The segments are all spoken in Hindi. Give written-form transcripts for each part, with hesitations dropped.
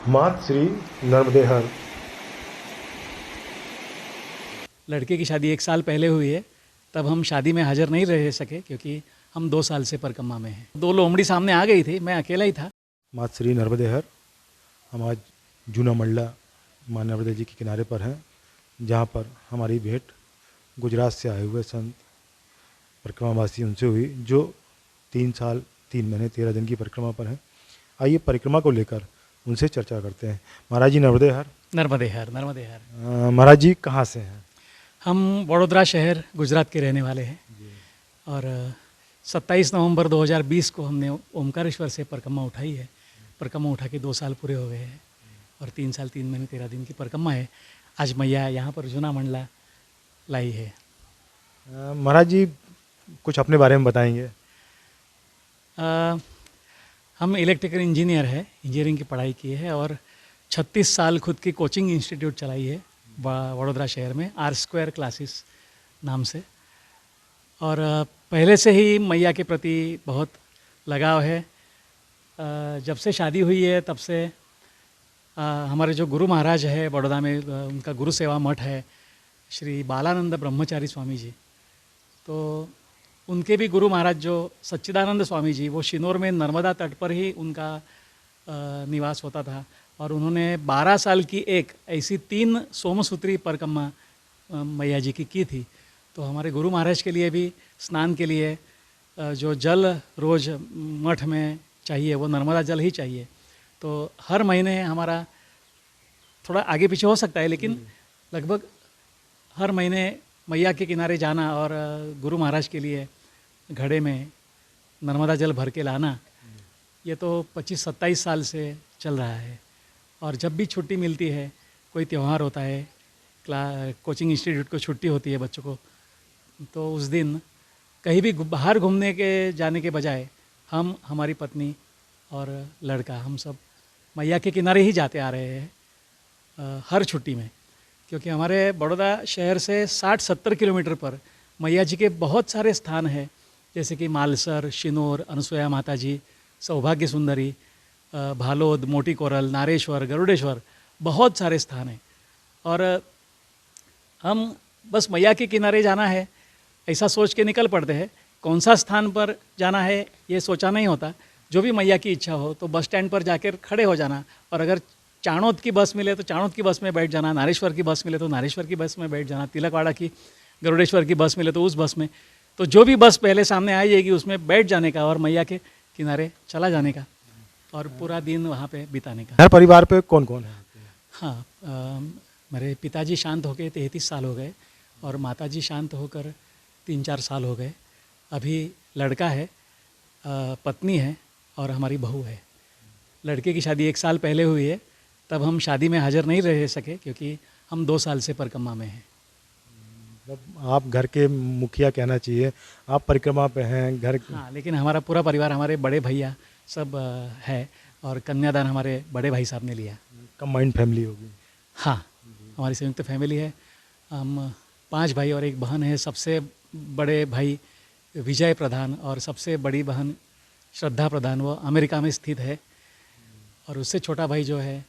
मात श्री नर्मदेहर। लड़के की शादी 1 साल पहले हुई है, तब हम शादी में हाजिर नहीं रह सके क्योंकि हम 2 साल से परिक्रमा में हैं। 2 लोमड़ी सामने आ गई थी, मैं अकेला ही था। मात श्री नर्मदेहर। हम आज जूना मंडला माँ नर्मदे जी के किनारे पर हैं, जहाँ पर हमारी भेंट गुजरात से आए हुए संत परिक्रमावासी उनसे हुई, जो 3 साल 3 महीने 13 दिन की परिक्रमा पर हैं। आइए परिक्रमा को लेकर उनसे चर्चा करते हैं। महाराज जी नर्मदेहर। नर्मदेहर नर्मदेहर। महाराज जी कहाँ से हैं? हम वडोदरा शहर गुजरात के रहने वाले हैं और 27 नवंबर 2020 को हमने ओमकारेश्वर से परिक्रमा उठाई है। परिक्रमा उठा के 2 साल पूरे हो गए हैं और 3 साल 3 महीने 13 दिन की परिक्रमा है। आज मैया यहाँ पर जूना मंडला लाई है। महाराज जी कुछ अपने बारे में बताएंगे? हम इलेक्ट्रिकल इंजीनियर है, इंजीनियरिंग की पढ़ाई की है और 36 साल खुद की कोचिंग इंस्टीट्यूट चलाई है वडोदरा शहर में, R² क्लासेस नाम से। और पहले से ही मैया के प्रति बहुत लगाव है। जब से शादी हुई है तब से हमारे जो गुरु महाराज है बड़ौदा में, उनका गुरु सेवा मठ है श्री बालानंद ब्रह्मचारी स्वामी जी, तो उनके भी गुरु महाराज जो सच्चिदानंद स्वामी जी, वो शिनोर में नर्मदा तट पर ही उनका निवास होता था और उन्होंने 12 साल की एक ऐसी 3 सोमसूत्री परिक्रमा मैया जी की थी। तो हमारे गुरु महाराज के लिए भी स्नान के लिए जो जल रोज़ मठ में चाहिए वो नर्मदा जल ही चाहिए। तो हर महीने हमारा थोड़ा आगे पीछे हो सकता है, लेकिन लगभग हर महीने मैया के किनारे जाना और गुरु महाराज के लिए घड़े में नर्मदा जल भर के लाना, ये तो 25-27 साल से चल रहा है। और जब भी छुट्टी मिलती है, कोई त्यौहार होता है, कोचिंग इंस्टीट्यूट को छुट्टी होती है बच्चों को, तो उस दिन कहीं भी बाहर घूमने के जाने के बजाय हम, हमारी पत्नी और लड़का, हम सब मैया के किनारे ही जाते आ रहे हैं हर छुट्टी में। क्योंकि हमारे बड़ौदा शहर से 60-70 किलोमीटर पर मैया जी के बहुत सारे स्थान हैं, जैसे कि मालसर, शिनोर, अनसुया माता जी, सौभाग्य सुंदरी, भालोद, मोटी कोरल, नारेश्वर, गरुड़ेश्वर, बहुत सारे स्थान हैं। और हम बस मैया के किनारे जाना है ऐसा सोच के निकल पड़ते हैं। कौन सा स्थान पर जाना है ये सोचा नहीं होता, जो भी मैया की इच्छा हो तो बस स्टैंड पर जाकर खड़े हो जाना, और अगर चाणोद की बस मिले तो चाणोद की बस में बैठ जाना, नारेश्वर की बस मिले तो नारेश्वर की बस में बैठ जाना, तिलकवाड़ा की, गरुड़ेश्वर की बस मिले तो उस बस में, तो जो भी बस पहले सामने आ जाएगी उसमें बैठ जाने का और मैया के किनारे चला जाने का और पूरा दिन वहाँ पे बिताने का। घर परिवार पे कौन कौन है? हाँ, मेरे पिताजी शांत होकर 33 साल हो गए और माताजी शांत होकर 3-4 साल हो गए। अभी लड़का है, पत्नी है और हमारी बहू है। लड़के की शादी 1 साल पहले हुई है, तब हम शादी में हाजिर नहीं रह सके क्योंकि हम 2 साल से परिक्रमा में हैं। मतलब आप घर के मुखिया कहना चाहिए, आप परिक्रमा पे हैं घर। हाँ, लेकिन हमारा पूरा परिवार, हमारे बड़े भैया सब है और कन्यादान हमारे बड़े भाई साहब ने लिया। कंबाइंड फैमिली होगी। हाँ, हमारी संयुक्त फैमिली है। हम 5 भाई और 1 बहन है। सबसे बड़े भाई विजय प्रधान और सबसे बड़ी बहन श्रद्धा प्रधान, वो अमेरिका में स्थित है। और उससे छोटा भाई जो है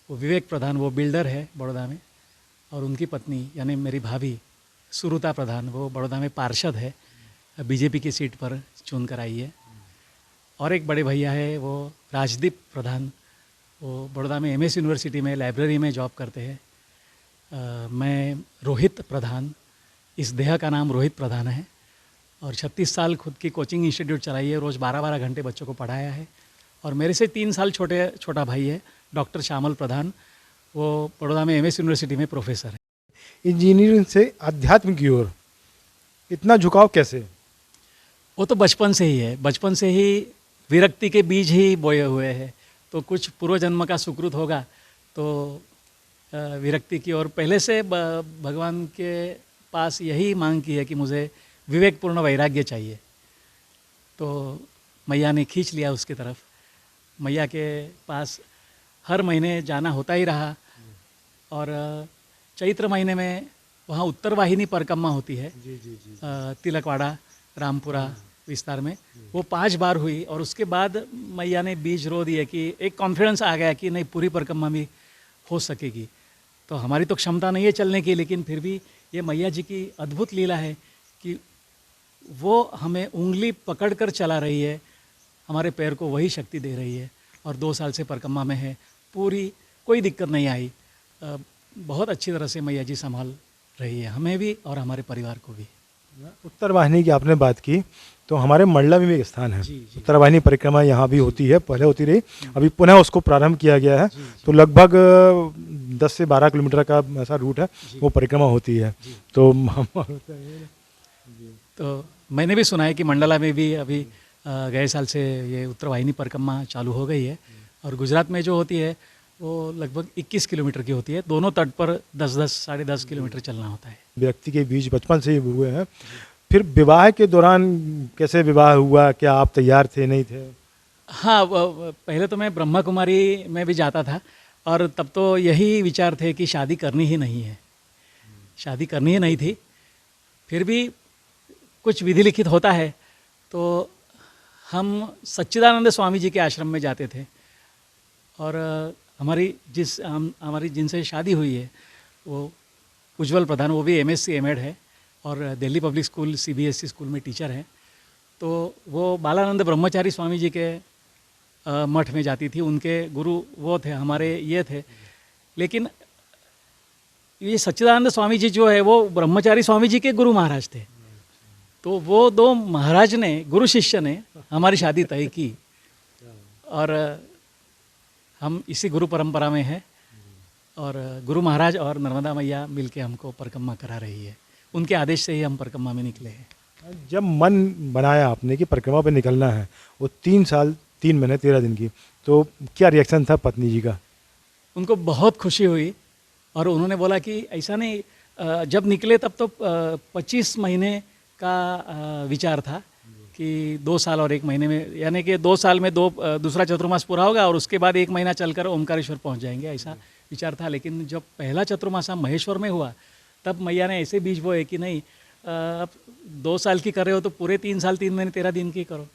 वो विवेक प्रधान, वो बिल्डर है बड़ौदा में। और उनकी पत्नी यानी मेरी भाभी सुरुता प्रधान, वो बड़ौदा में पार्षद है, बीजेपी की सीट पर चुन कर आई है। और एक बड़े भैया है वो राजदीप प्रधान, वो बड़ौदा में MS यूनिवर्सिटी में लाइब्रेरी में जॉब करते हैं। मैं रोहित प्रधान, इस देह का नाम रोहित प्रधान है और 36 साल खुद की कोचिंग इंस्टीट्यूट चलाई है, रोज़ 12-12 घंटे बच्चों को पढ़ाया है। और मेरे से 3 साल छोटा भाई है डॉक्टर श्यामल प्रधान, वो बड़ौदा में MS यूनिवर्सिटी में प्रोफेसर है। इंजीनियरिंग से अध्यात्म की ओर इतना झुकाव कैसे? वो तो बचपन से ही है, बचपन से ही विरक्ति के बीज ही बोए हुए हैं। तो कुछ पूर्व जन्म का सुकृत होगा तो विरक्ति की ओर पहले से भगवान के पास यही मांग की है कि मुझे विवेकपूर्ण वैराग्य चाहिए। तो मैया ने खींच लिया उसकी तरफ। मैया के पास हर महीने जाना होता ही रहा। और चैत्र महीने में वहाँ उत्तर वाहिनी परिक्रमा होती है। जी जी जी। तिलकवाड़ा, रामपुरा, विस्तार में, वो 5 बार हुई और उसके बाद मैया ने बीज रो दिए कि एक कॉन्फिडेंस आ गया कि नहीं पूरी परिक्रमा भी हो सकेगी। तो हमारी तो क्षमता नहीं है चलने की, लेकिन फिर भी ये मैया जी की अद्भुत लीला है कि वो हमें उंगली पकड़कर चला रही है, हमारे पैर को वही शक्ति दे रही है और 2 साल से परिक्रमा में है, पूरी कोई दिक्कत नहीं आई। बहुत अच्छी तरह से मैया जी संभाल रही है हमें भी और हमारे परिवार को भी। उत्तर वाहिनी की आपने बात की, तो हमारे मंडला में भी एक स्थान है। जी, जी। उत्तर वाहिनी परिक्रमा यहाँ भी होती है, पहले होती रही, अभी पुनः उसको प्रारंभ किया गया है। तो लगभग 10 से 12 किलोमीटर का ऐसा रूट है, वो परिक्रमा होती है। तो तो मैंने भी सुना है कि मंडला में भी अभी गए साल से ये उत्तर वाहिनी परिक्रमा चालू हो गई है और गुजरात में जो होती है वो लगभग 21 किलोमीटर की होती है। दोनों तट पर 10-10 साढ़े 10 किलोमीटर चलना होता है। व्यक्ति के बीच बचपन से ही हुए हैं। फिर विवाह के दौरान कैसे विवाह हुआ, क्या आप तैयार थे, नहीं थे? हाँ, पहले तो मैं ब्रह्मा कुमारी में भी जाता था और तब तो यही विचार थे कि शादी करनी ही नहीं है, शादी करनी ही नहीं थी। फिर भी कुछ विधि लिखित होता है, तो हम सच्चिदानंद स्वामी जी के आश्रम में जाते थे और हमारी जिनसे शादी हुई है वो उज्जवल प्रधान, वो भी MSc M.Ed है और Delhi public school CBSE school में टीचर हैं। तो वो बालानंद ब्रह्मचारी स्वामी जी के मठ में जाती थी, उनके गुरु वो थे, हमारे ये थे। लेकिन ये सच्चिदानंद स्वामी जी जो है वो ब्रह्मचारी स्वामी जी के गुरु महाराज थे। तो वो 2 महाराज ने, गुरु शिष्य ने हमारी शादी तय की और हम इसी गुरु परंपरा में हैं और गुरु महाराज और नर्मदा मैया मिलके हमको परिक्रमा करा रही है। उनके आदेश से ही हम परिक्रमा में निकले हैं। जब मन बनाया आपने कि परिक्रमा पे निकलना है, वो 3 साल 3 महीने 13 दिन की, तो क्या रिएक्शन था पत्नी जी का? उनको बहुत खुशी हुई और उन्होंने बोला कि ऐसा नहीं, जब निकले तब तो 25 महीने का विचार था कि 2 साल और 1 महीने में, यानी कि 2 साल में दूसरा चतुर्मास पूरा होगा और उसके बाद 1 महीना चलकर ओमकारेश्वर पहुंच जाएंगे, ऐसा विचार था। लेकिन जब पहला चतुर्मास महेश्वर में हुआ तब मैया ने ऐसे बीज बोए कि नहीं, अब 2 साल की कर रहे हो तो पूरे 3 साल 3 महीने 13 दिन की करो।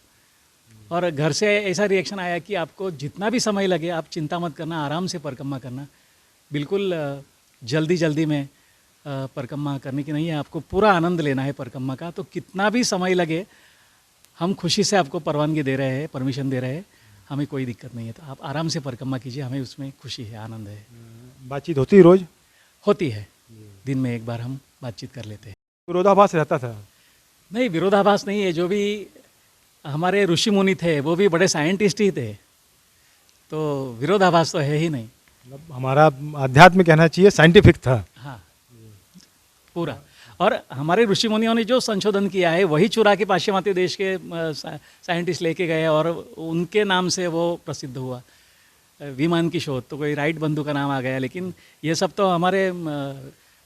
और घर से ऐसा रिएक्शन आया कि आपको जितना भी समय लगे आप चिंता मत करना, आराम से परिक्रमा करना, बिल्कुल जल्दी में परिक्रमा करने की नहीं है, आपको पूरा आनंद लेना है परिक्रमा का। तो कितना भी समय लगे हम खुशी से आपको परवानगी दे रहे हैं, परमिशन दे रहे हैं, हमें कोई दिक्कत नहीं है। तो आप आराम से परिक्रमा कीजिए, हमें उसमें खुशी है, आनंद है। बातचीत होती रोज? होती है, दिन में 1 बार हम बातचीत कर लेते हैं। विरोधाभास रहता था? नहीं, विरोधाभास नहीं है। जो भी हमारे ऋषि मुनि थे वो भी बड़े साइंटिस्ट ही थे, तो विरोधाभास तो है ही नहीं। मतलब हमारा आध्यात्म कहना चाहिए साइंटिफिक था। हाँ, पूरा। और हमारे ऋषि मुनियों ने जो संशोधन किया है वही चुरा के पाश्चिमात्य देश के साइंटिस्ट लेके गए और उनके नाम से वो प्रसिद्ध हुआ। विमान की शोध, तो कोई राइट बंधु का नाम आ गया, लेकिन ये सब तो हमारे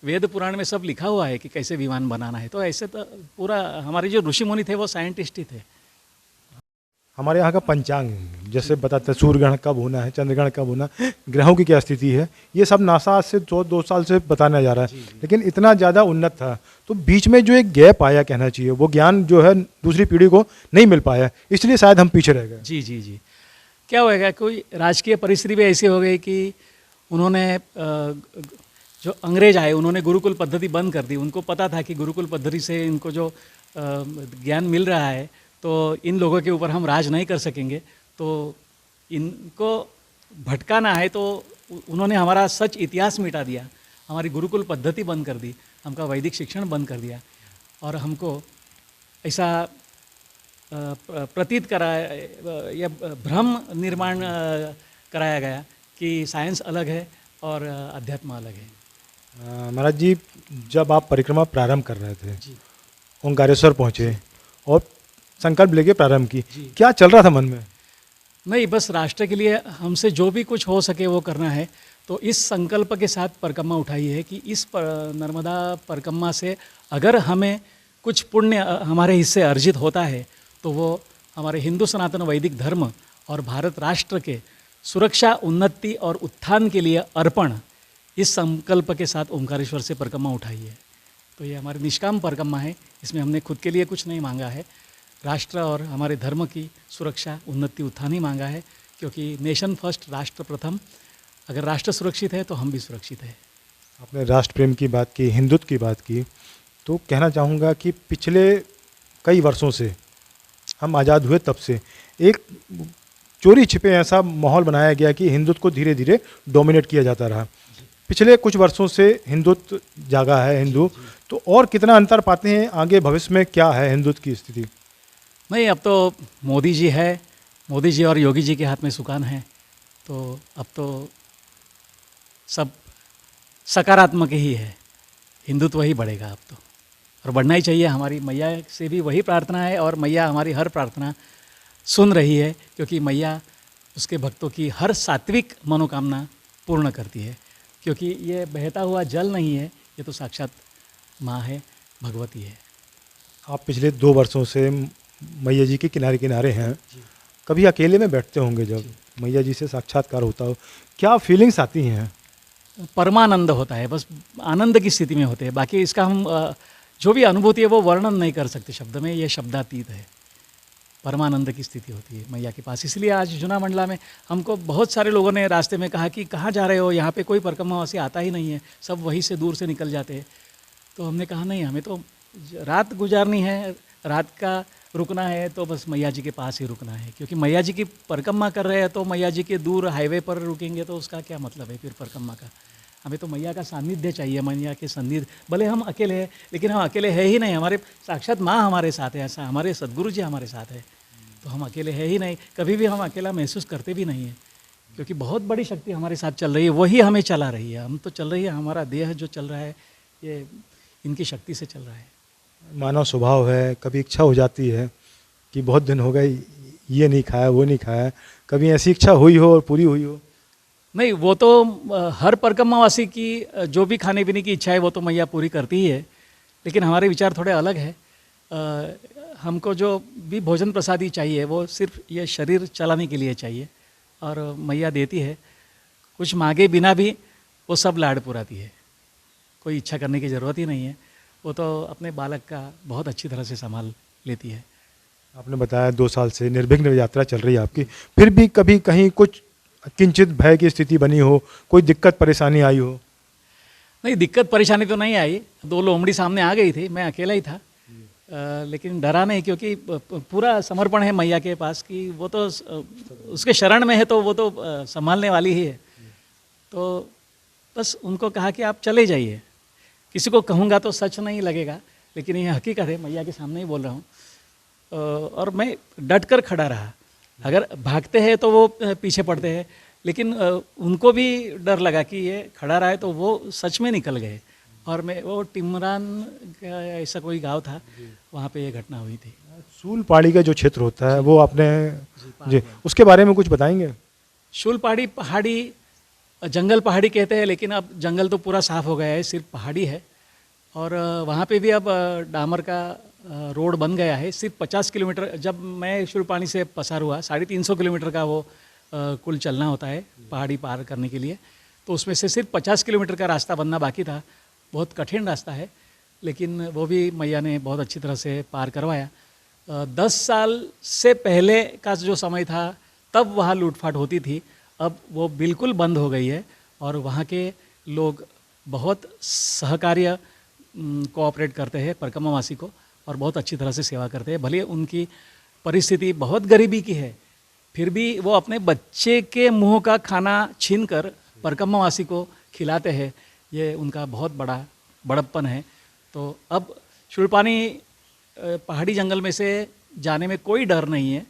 वेद पुराण में सब लिखा हुआ है कि कैसे विमान बनाना है। तो ऐसे तो पूरा हमारे जो ऋषि मुनि थे वो साइंटिस्ट ही थे। हमारे यहाँ का पंचांग जैसे बताते हैं, सूर्यग्रहण कब होना है, चंद्रग्रहण कब होना, ग्रहों की क्या स्थिति है, ये सब नासा आज से 2 साल से बताना जा रहा है। लेकिन इतना ज़्यादा उन्नत था, तो बीच में जो एक गैप आया कहना चाहिए, वो ज्ञान जो है दूसरी पीढ़ी को नहीं मिल पाया, इसलिए शायद हम पीछे रह गए। जी। क्या होएगा, कोई राजकीय परिस्थिति भी ऐसी हो गई कि उन्होंने जो अंग्रेज आए उन्होंने गुरुकुल पद्धति बंद कर दी। उनको पता था कि गुरुकुल पद्धति से इनको जो ज्ञान मिल रहा है तो इन लोगों के ऊपर हम राज नहीं कर सकेंगे, तो इनको भटकाना है। तो उन्होंने हमारा सच इतिहास मिटा दिया, हमारी गुरुकुल पद्धति बंद कर दी, हमका वैदिक शिक्षण बंद कर दिया और हमको ऐसा प्रतीत कराया या भ्रम निर्माण कराया गया कि साइंस अलग है और अध्यात्म अलग है। महाराज जी, जब आप परिक्रमा प्रारंभ कर रहे थे, जी ओंकारेश्वर पहुँचे और संकल्प लेके प्रारंभ की, जी। क्या चल रहा था मन में? नहीं, बस राष्ट्र के लिए हमसे जो भी कुछ हो सके वो करना है। तो इस संकल्प के साथ परिक्रमा उठाई है कि इस नर्मदा परिक्रमा से अगर हमें कुछ पुण्य हमारे हिस्से अर्जित होता है तो वो हमारे हिंदू सनातन वैदिक धर्म और भारत राष्ट्र के सुरक्षा, उन्नति और उत्थान के लिए अर्पण, इस संकल्प के साथ ओंकारेश्वर से परिक्रमा उठाई है। तो ये हमारी निष्काम परिक्रमा है, इसमें हमने खुद के लिए कुछ नहीं मांगा है। राष्ट्र और हमारे धर्म की सुरक्षा, उन्नति, उत्थान ही मांगा है, क्योंकि नेशन फर्स्ट, राष्ट्र प्रथम। अगर राष्ट्र सुरक्षित है तो हम भी सुरक्षित हैं। आपने राष्ट्र प्रेम की बात की, हिंदुत्व की बात की, तो कहना चाहूँगा कि पिछले कई वर्षों से, हम आज़ाद हुए तब से, एक चोरी छिपे ऐसा माहौल बनाया गया कि हिंदुत्व को धीरे धीरे डोमिनेट किया जाता रहा। पिछले कुछ वर्षों से हिंदुत्व जागा है, हिंदू, तो और कितना अंतर पाते हैं आगे भविष्य में, क्या है हिंदुत्व की स्थिति? नहीं, अब तो मोदी जी है, मोदी जी और योगी जी के हाथ में सुकान है, तो अब तो सब सकारात्मक ही है, हिंदुत्व ही बढ़ेगा अब तो, और बढ़ना ही चाहिए। हमारी मैया से भी वही प्रार्थना है, और मैया हमारी हर प्रार्थना सुन रही है, क्योंकि मैया उसके भक्तों की हर सात्विक मनोकामना पूर्ण करती है। क्योंकि ये बहता हुआ जल नहीं है, ये तो साक्षात माँ है, भगवती है। आप पिछले 2 वर्षों से मैया जी के किनारे किनारे हैं, कभी अकेले में बैठते होंगे जब मैया जी से साक्षात्कार होता हो, क्या फीलिंग्स आती हैं? परमानंद होता है, बस आनंद की स्थिति में होते हैं। बाकी इसका हम जो भी अनुभूति है वो वर्णन नहीं कर सकते शब्द में, ये शब्दातीत है। परमानंद की स्थिति होती है मैया के पास। इसलिए आज जूना मंडला में हमको बहुत सारे लोगों ने रास्ते में कहा कि कहाँ जा रहे हो, यहाँ पे कोई परिक्रमावासी आता ही नहीं है, सब वहीं से दूर से निकल जाते हैं। तो हमने कहा नहीं, हमें तो रात गुजारनी है, रात का रुकना है तो बस मैया जी के पास ही रुकना है। क्योंकि मैया जी की परिक्रमा कर रहे हैं तो मैया जी के दूर हाईवे पर रुकेंगे तो उसका क्या मतलब है फिर परिक्रमा का। हमें तो मैया का सानिध्य चाहिए, मैया के सानिध्य। भले हम अकेले हैं, लेकिन हम अकेले है ही नहीं, हमारे साक्षात माँ हमारे साथ है, ऐसा हमारे सद्गुरु जी हमारे साथ है, तो हम अकेले है ही नहीं। कभी भी हम अकेला महसूस करते भी नहीं हैं, क्योंकि बहुत बड़ी शक्ति हमारे साथ चल रही है, वही हमें चला रही है। हम तो चल रही है, हमारा देह जो चल रहा है ये इनकी शक्ति से चल रहा है। मानव स्वभाव है, कभी इच्छा हो जाती है कि बहुत दिन हो गए ये नहीं खाया, वो नहीं खाया, कभी ऐसी इच्छा हुई हो और पूरी हुई हो? नहीं, वो तो हर परिक्रमावासी की जो भी खाने पीने की इच्छा है वो तो मैया पूरी करती ही है, लेकिन हमारे विचार थोड़े अलग है। हमको जो भी भोजन प्रसादी चाहिए वो सिर्फ ये शरीर चलाने के लिए चाहिए, और मैया देती है, कुछ मांगे बिना भी वो सब लाड़ पुराती है। कोई इच्छा करने की ज़रूरत ही नहीं है, वो तो अपने बालक का बहुत अच्छी तरह से संभाल लेती है। आपने बताया 2 साल से निर्विघ्न यात्रा चल रही है आपकी, फिर भी कभी कहीं कुछ किंचित भय की स्थिति बनी हो, कोई दिक्कत परेशानी आई हो? नहीं, दिक्कत परेशानी तो नहीं आई। 2 लोमड़ी सामने आ गई थी, मैं अकेला ही था, लेकिन डरा नहीं, क्योंकि पूरा समर्पण है मैया के पास कि वो तो उसके शरण में है, तो वो तो संभालने वाली ही है। तो बस उनको कहा कि आप चले जाइए। किसी को कहूँगा तो सच नहीं लगेगा, लेकिन ये हकीकत है, मैया के सामने ही बोल रहा हूँ। और मैं डट कर खड़ा रहा। अगर भागते हैं तो वो पीछे पड़ते हैं, लेकिन उनको भी डर लगा कि ये खड़ा रहा है, तो वो सच में निकल गए। और मैं वो टिमरान का ऐसा कोई गांव था, वहाँ पे ये घटना हुई थी। सूल पहाड़ी का जो क्षेत्र होता है वो आपने जी उसके बारे में कुछ बताएंगे? शूल पहाड़ी जंगल पहाड़ी कहते हैं, लेकिन अब जंगल तो पूरा साफ़ हो गया है, सिर्फ पहाड़ी है। और वहाँ पे भी अब डामर का रोड बन गया है। सिर्फ 50 किलोमीटर, जब मैं शूलपाणी से पसार हुआ 350 किलोमीटर का वो कुल चलना होता है पहाड़ी पार करने के लिए, तो उसमें से सिर्फ 50 किलोमीटर का रास्ता बनना बाकी था। बहुत कठिन रास्ता है, लेकिन वो भी मैया ने बहुत अच्छी तरह से पार करवाया। 10 साल से पहले का जो समय था तब वहाँ लूटपाट होती थी, अब वो बिल्कुल बंद हो गई है, और वहाँ के लोग बहुत सहकार्य कोऑपरेट करते हैं परिक्रमावासी को, और बहुत अच्छी तरह से सेवा करते हैं। भले उनकी परिस्थिति बहुत गरीबी की है, फिर भी वो अपने बच्चे के मुंह का खाना छीनकर परिक्रमावासी को खिलाते हैं। ये उनका बहुत बड़ा बड़प्पन है। तो अब शूलपाणी पहाड़ी जंगल में से जाने में कोई डर नहीं है,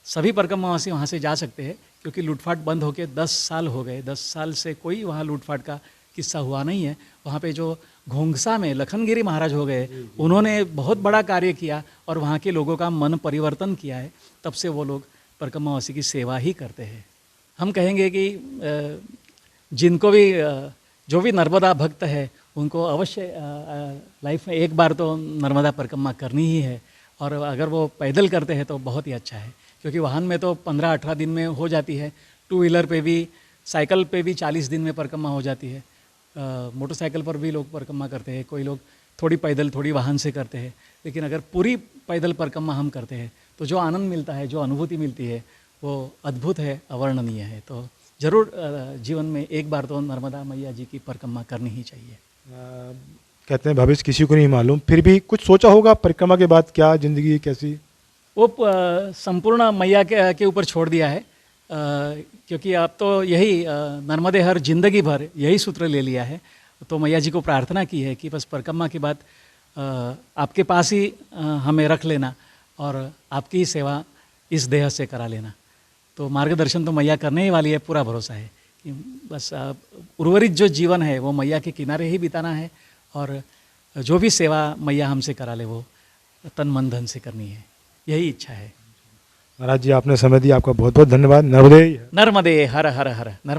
सभी परिक्रमावासी वहाँ से जा सकते हैं, क्योंकि लूटपाट बंद होके 10 साल हो गए। 10 साल से कोई वहाँ लूटपाट का किस्सा हुआ नहीं है। वहाँ पे जो घोंघसा में लखनगिरी महाराज हो गए, उन्होंने बहुत बड़ा कार्य किया और वहाँ के लोगों का मन परिवर्तन किया है। तब से वो लोग परिक्रमावासी की सेवा ही करते हैं। हम कहेंगे कि जिनको भी जो भी नर्मदा भक्त है उनको अवश्य लाइफ में एक बार तो नर्मदा परिक्रमा करनी ही है। और अगर वो पैदल करते हैं तो बहुत ही अच्छा है, क्योंकि वाहन में तो 15-18 दिन में हो जाती है, 2 व्हीलर पे भी, साइकिल पे भी 40 दिन में परिक्रमा हो जाती है, मोटरसाइकिल पर भी लोग परिक्रमा करते हैं, कोई लोग थोड़ी पैदल थोड़ी वाहन से करते हैं, लेकिन अगर पूरी पैदल परिक्रमा हम करते हैं तो जो आनंद मिलता है, जो अनुभूति मिलती है, वो अद्भुत है, अवर्णनीय है। तो ज़रूर जीवन में एक बार तो नर्मदा मैया जी की परिक्रमा करनी ही चाहिए। कहते हैं भविष्य किसी को नहीं मालूम, फिर भी कुछ सोचा होगा परिक्रमा के बाद क्या ज़िंदगी कैसी? वो संपूर्ण मैया के ऊपर छोड़ दिया है, क्योंकि आप तो यही नर्मदे हर जिंदगी भर यही सूत्र ले लिया है। तो मैया जी को प्रार्थना की है कि बस परिक्रमा के बाद आपके पास ही हमें रख लेना और आपकी ही सेवा इस देह से करा लेना। तो मार्गदर्शन तो मैया करने ही वाली है, पूरा भरोसा है कि बस उर्वरित जो जीवन है वो मैया के किनारे ही बिताना है, और जो भी सेवा मैया हमसे करा ले वो तन मन धन से करनी है, यही इच्छा है। महाराज जी आपने समय दिया, आपका बहुत बहुत धन्यवाद। नर्मदे नर्मदे हर हर हर।